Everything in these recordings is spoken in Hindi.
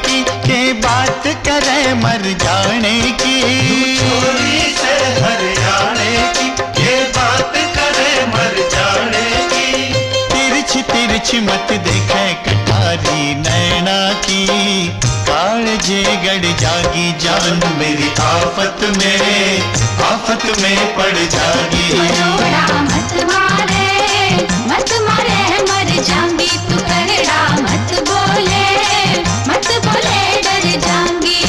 की के बात करे मर जाने की। छोरी से हरियाणे की के बात करे मर जाने की। तिरछ तिरछ मत देखे कटारी नैना की, कालजे गड़ जागी जान मेरी आफत में पड़ जागी। मत मारे मर जाऊंगी, तू करड़ा मत बोले डर जाऊंगी।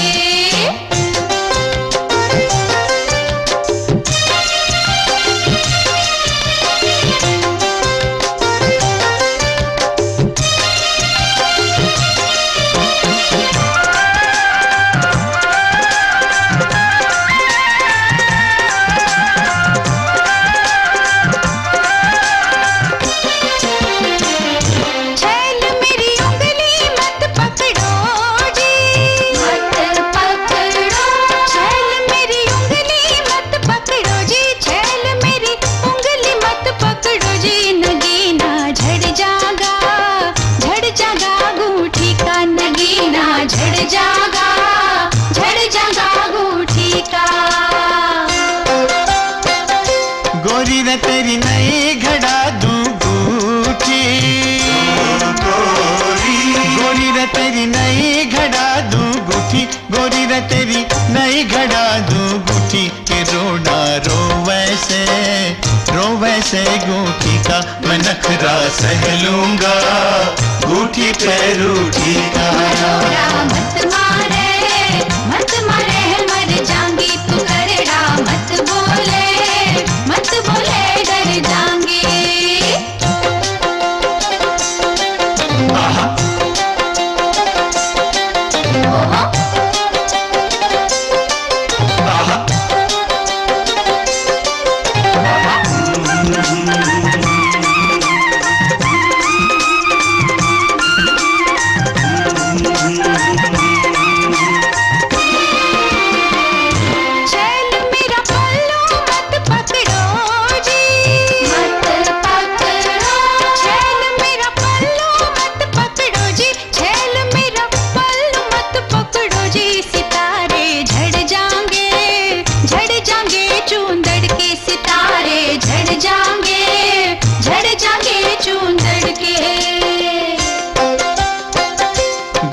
गोरी रे तेरी नई घड़ा दूं गूठी, गोरी रे तेरी नई घड़ा दूं गूठी, गोरी रे तेरी नई घड़ा दूं गूठी। के रोना रो वैसे गूठी का मैं नखरा सह लूंगा, गूठी पे रूठी का। मत मारे मर जाऊंगी, तू करड़ा मत बोले डर जाऊंगी।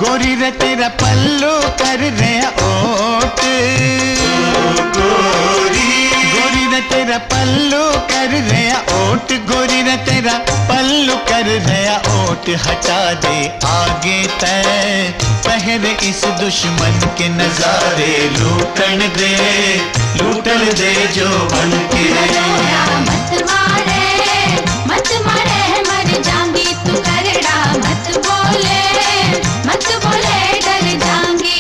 गोरी रे तेरा पल्लू कर रहे ओट, गोरी रे तेरा पल्लू कर रहे ओट, गोरी रे तेरा पल्लू कर रहे ओट। हटा दे आगे तय पहरे इस दुश्मन के नजारे, लूटन दे जो बन के। मत मारे मर जाऊंगी, तू करड़ा मत बोले डर जाऊंगी।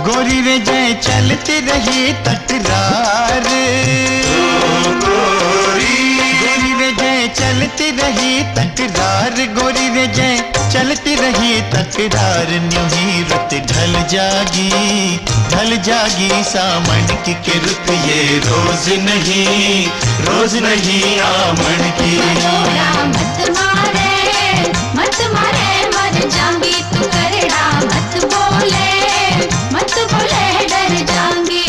गोरी रे जय चलती रही तकरार, गोरी रे जय चलती रही तकरार, गोरी रे जय चलती रही तकरार। न्यों ही रुत ढल जागी सामन की रुत ये रोज नहीं आमन की। मत मारे मर जाऊंगी, तू करड़ा मत बोले डर जाऊंगी।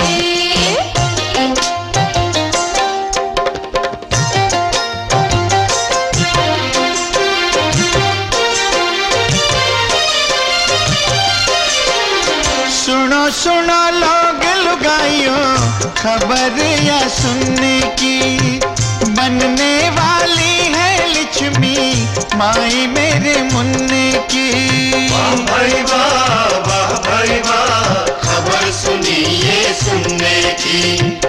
सुनो लोग लुगाइयों, खबर या सुनने की बनने वाली है लिच्छमी माई मेरे मुन्ने की। वाह भाई वाह, वाह भाई वाह, खबर सुनिए सुनने की।